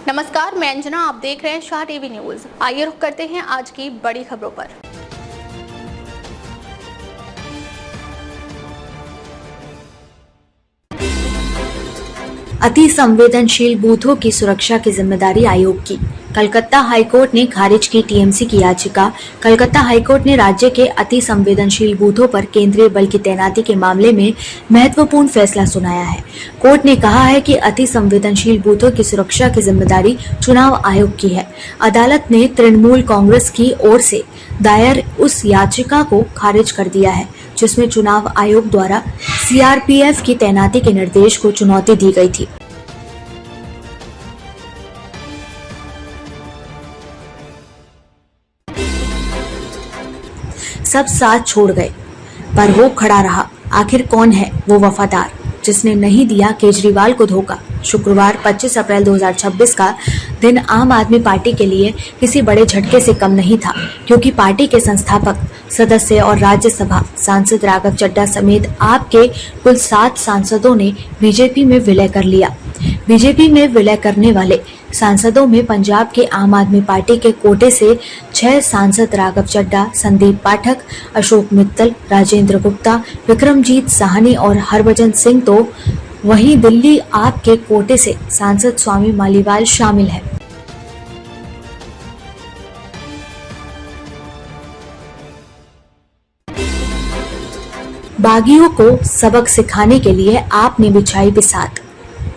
नमस्कार, मैं अंजना। आप देख रहे हैं शाह टीवी न्यूज। आइए रुख करते हैं आज की बड़ी खबरों पर। अति संवेदनशील बूथों की सुरक्षा की जिम्मेदारी आयोग की। कलकत्ता हाईकोर्ट ने खारिज की टीएमसी की याचिका। कलकत्ता हाईकोर्ट ने राज्य के अति संवेदनशील बूथों पर केंद्रीय बल की तैनाती के मामले में महत्वपूर्ण फैसला सुनाया है। कोर्ट ने कहा है कि अति संवेदनशील बूथों की सुरक्षा की जिम्मेदारी चुनाव आयोग की है। अदालत ने तृणमूल कांग्रेस की ओर से दायर उस याचिका को खारिज कर दिया है जिसमें चुनाव आयोग द्वारा सीआरपीएफ की तैनाती के निर्देश को चुनौती दी गई थी। सब साथ छोड़ गए पर वो खड़ा रहा। आखिर कौन है वो वफादार जिसने नहीं दिया केजरीवाल को धोखा। शुक्रवार 25 अप्रैल 2026 का दिन आम आदमी पार्टी के लिए किसी बड़े झटके से कम नहीं था, क्योंकि पार्टी के संस्थापक सदस्य और राज्यसभा सांसद राघव चड्ढा समेत आप के कुल 7 सांसदों ने बीजेपी में विलय कर लिया। बीजेपी में विलय करने वाले सांसदों में पंजाब के आम आदमी पार्टी के कोटे से 6 सांसद राघव चड्ढा, संदीप पाठक, अशोक मित्तल, राजेंद्र गुप्ता, विक्रमजीत साहनी और हरभजन सिंह तो वहीं दिल्ली आप के कोटे से सांसद स्वामी मालीवाल शामिल है। बागियों को सबक सिखाने के लिए आपने बिछाई बिसात।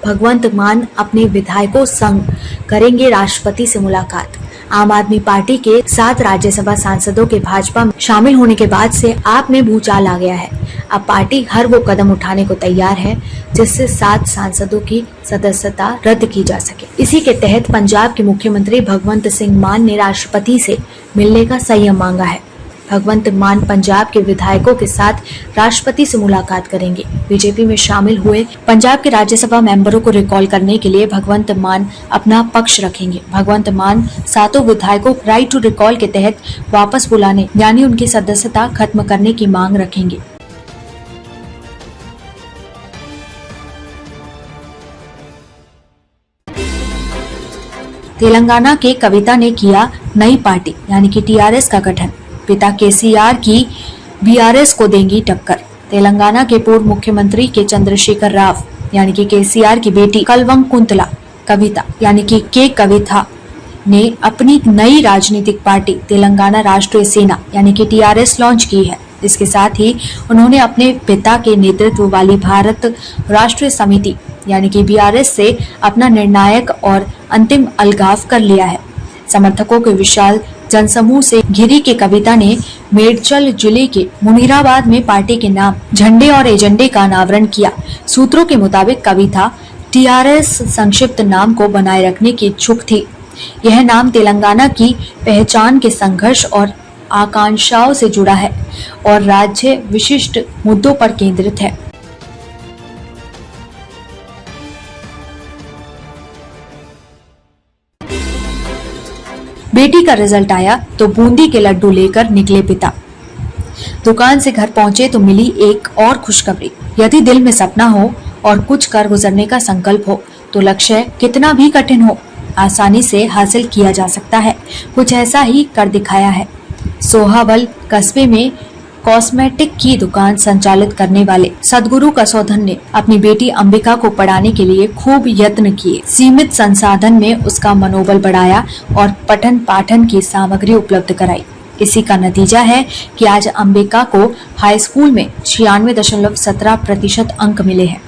भगवंत मान अपने विधायकों संग करेंगे राष्ट्रपति से मुलाकात। आम आदमी पार्टी के 7 राज्यसभा सांसदों के भाजपा में शामिल होने के बाद से आप में भूचाल आ गया है। अब पार्टी हर वो कदम उठाने को तैयार है जिससे 7 सांसदों की सदस्यता रद्द की जा सके। इसी के तहत पंजाब के मुख्यमंत्री भगवंत सिंह मान ने राष्ट्रपति से मिलने का संयम मांगा है। भगवंत मान पंजाब के विधायकों के साथ राष्ट्रपति से मुलाकात करेंगे। बीजेपी में शामिल हुए पंजाब के राज्यसभा मेंबरों को रिकॉल करने के लिए भगवंत मान अपना पक्ष रखेंगे। भगवंत मान 7 विधायकों राइट टू रिकॉल के तहत वापस बुलाने यानी उनकी सदस्यता खत्म करने की मांग रखेंगे। तेलंगाना के कविता ने किया नई पार्टी यानी कि टीआरएस का गठन। पिता केसीआर की बीआरएस को देंगी टक्कर। तेलंगाना के पूर्व मुख्यमंत्री के चंद्रशेखर राव यानी कि केसीआर की बेटी कल्वकुंतला कविता यानी कि के कविता ने अपनी नई राजनीतिक पार्टी तेलंगाना राष्ट्रीय सेना यानी कि टीआरएस लॉन्च की है। इसके साथ ही उन्होंने अपने पिता के नेतृत्व वाली भारत राष्ट्रीय समिति यानी कि बीआरएस से अपना निर्णायक और अंतिम अलगाव कर लिया है। समर्थकों के विशाल जनसमूह से घिरी के कविता ने मेडचल जिले के मुनीराबाद में पार्टी के नाम, झंडे और एजेंडे का अनावरण किया। सूत्रों के मुताबिक कविता टीआरएस संक्षिप्त नाम को बनाए रखने की इच्छुक थी। यह नाम तेलंगाना की पहचान के संघर्ष और आकांक्षाओं से जुड़ा है और राज्य विशिष्ट मुद्दों पर केंद्रित है। बेटी का रिजल्ट आया तो बूंदी के लड्डू लेकर निकले पिता। दुकान से घर पहुंचे तो मिली एक और खुशखबरी। यदि दिल में सपना हो और कुछ कर गुजरने का संकल्प हो तो लक्ष्य कितना भी कठिन हो आसानी से हासिल किया जा सकता है। कुछ ऐसा ही कर दिखाया है। सोहावल कस्बे में कॉस्मेटिक की दुकान संचालित करने वाले सदगुरु कसौधन ने अपनी बेटी अंबिका को पढ़ाने के लिए खूब यत्न किए। सीमित संसाधन में उसका मनोबल बढ़ाया और पठन पाठन की सामग्री उपलब्ध कराई। इसी का नतीजा है कि आज अंबिका को हाई स्कूल में 96.17% अंक मिले हैं।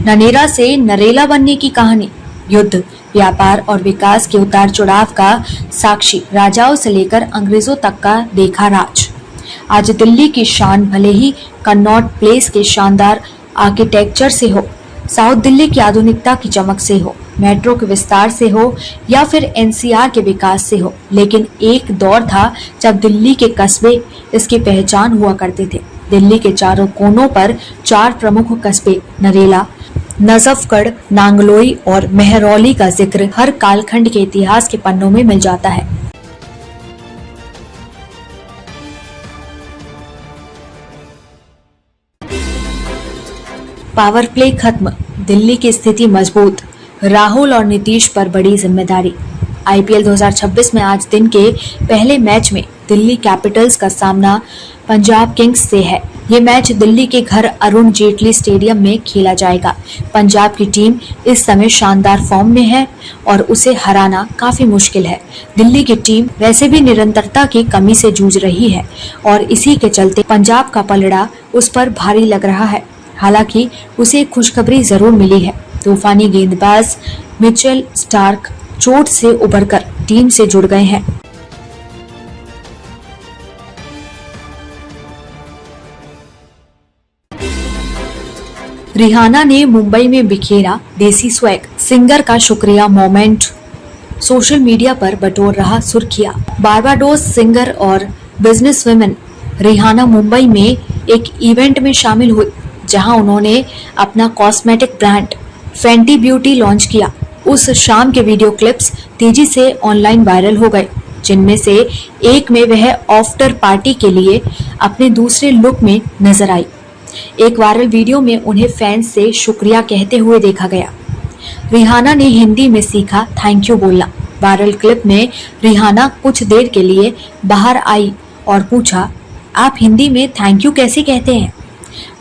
ननेरा से नरेला बनने की कहानी। युद्ध, व्यापार और विकास के उतार चढ़ाव का साक्षी राजाओं से लेकर अंग्रेजों तक का देखा राज। आज दिल्ली की शान भले ही कनॉट प्लेस के शानदार आर्किटेक्चर से हो, साउथ दिल्ली की आधुनिकता की चमक से हो, मेट्रो के विस्तार से हो या फिर एनसीआर के विकास से हो, लेकिन एक दौर था जब दिल्ली के कस्बे इसकी पहचान हुआ करते थे। दिल्ली के चारों कोनों पर 4 प्रमुख कस्बे नरेला, नजफगढ़, नांगलोई और मेहरौली का जिक्र हर कालखंड के इतिहास के पन्नों में मिल जाता है। पावर प्ले खत्म, दिल्ली की स्थिति मजबूत, राहुल और नीतीश पर बड़ी जिम्मेदारी। आईपीएल 2026 में आज दिन के पहले मैच में दिल्ली कैपिटल्स का सामना पंजाब किंग्स से है। ये मैच दिल्ली के घर अरुण जेटली स्टेडियम में खेला जाएगा। पंजाब की टीम इस समय शानदार फॉर्म में है और उसे हराना काफी मुश्किल है। दिल्ली की टीम वैसे भी निरंतरता की कमी से जूझ रही है और इसी के चलते पंजाब का पलड़ा उस पर भारी लग रहा है। हालांकि उसे खुशखबरी जरूर मिली है। तूफानी गेंदबाज मिचेल स्टार्क चोट से उबरकर टीम से जुड़ गए हैं। रिहाना ने मुंबई में बिखेरा देसी स्वैग, सिंगर का शुक्रिया मोमेंट सोशल मीडिया पर बटोर रहा सुर्खियां। बारबाडोस सिंगर और बिजनेस वुमेन रिहाना मुंबई में एक इवेंट में शामिल हुई, जहां उन्होंने अपना cosmetic brand Fenty beauty launch किया। उस शाम के वीडियो क्लिप्स तेजी से ऑनलाइन वायरल हो गए, जिनमें से एक में वह आफ्टर पार्टी के लिए अपने दूसरे लुक में नजर आई। एक वायरल वीडियो में उन्हें फैंस से शुक्रिया कहते हुए देखा गया। रिहाना ने हिंदी में सीखा थैंक यू बोलना। वायरल क्लिप में रिहाना कुछ देर के लिए बाहर आई और पूछा, आप हिंदी में थैंक यू कैसे कहते हैं?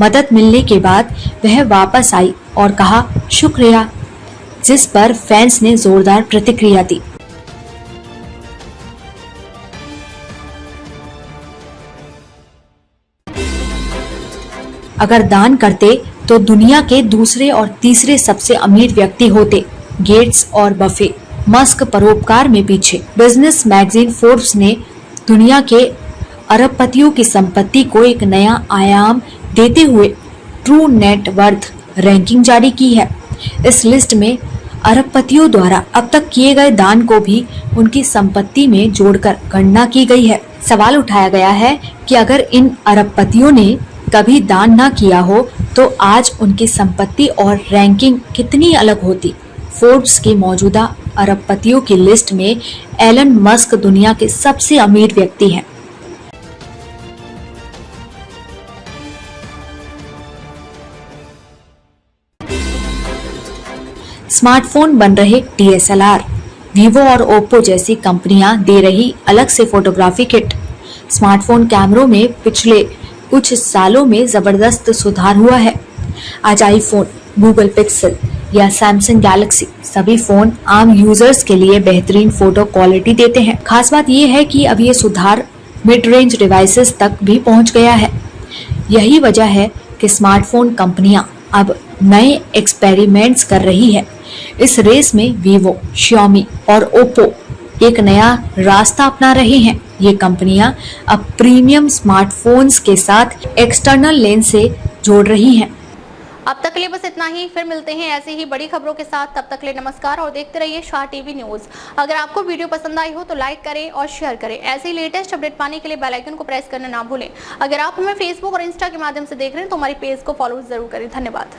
मदद मिलने के बाद वह वापस आई और कहा शुक्रिया, जिस पर फैंस ने जोरदार प्रतिक्रिया दी। अगर दान करते तो दुनिया के दूसरे और तीसरे सबसे अमीर व्यक्ति होते, गेट्स और बफे। मस्क परोपकार में पीछे। बिजनेस मैगजीन फोर्ब्स ने दुनिया के अरबपतियों की संपत्ति को एक नया आयाम देते हुए ट्रू नेट वर्थ रैंकिंग जारी की है। इस लिस्ट में अरबपतियों द्वारा अब तक किए गए दान को भी उनकी संपत्ति में जोड़कर गणना की गई है। सवाल उठाया गया है कि अगर इन अरबपतियों ने कभी दान न किया हो तो आज उनकी संपत्ति और रैंकिंग कितनी अलग होती। फोर्ब्स की मौजूदा अरबपतियों की लिस्ट में एलन मस्क दुनिया के सबसे अमीर व्यक्ति हैं। स्मार्टफोन बन रहे DSLR। वीवो और ओप्पो जैसी कंपनियां दे रही अलग से फोटोग्राफी किट। स्मार्टफोन कैमरों में पिछले कुछ सालों में जबरदस्त सुधार हुआ है। आज आईफोन, गूगल पिक्सल या सैमसंग गैलेक्सी सभी फोन आम यूजर्स के लिए बेहतरीन फोटो क्वालिटी देते हैं। खास बात यह है कि अब ये सुधार मिड रेंज डिवाइसेस तक भी पहुंच गया है। यही वजह है कि स्मार्टफोन कंपनियां अब नए एक्सपेरिमेंट्स कर रही है। इस रेस में वीवो, श्योमी और ओप्पो एक नया रास्ता अपना रहे हैं। ये कंपनियां अब प्रीमियम स्मार्टफोन्स के साथ एक्सटर्नल लेंस से जोड़ रही हैं। अब तक के लिए बस इतना ही। फिर मिलते हैं ऐसे ही बड़ी खबरों के साथ। तब तक के लिए नमस्कार और देखते रहिए शाह टीवी न्यूज। अगर आपको वीडियो पसंद आई हो तो लाइक करें और शेयर करें। ऐसे ही लेटेस्ट अपडेट पाने के लिए बेल आइकन को प्रेस करना ना भूलें। अगर आप हमें फेसबुक और इंस्टा के माध्यम से देख रहे हैं तो हमारी पेज को फॉलो जरूर करें। धन्यवाद।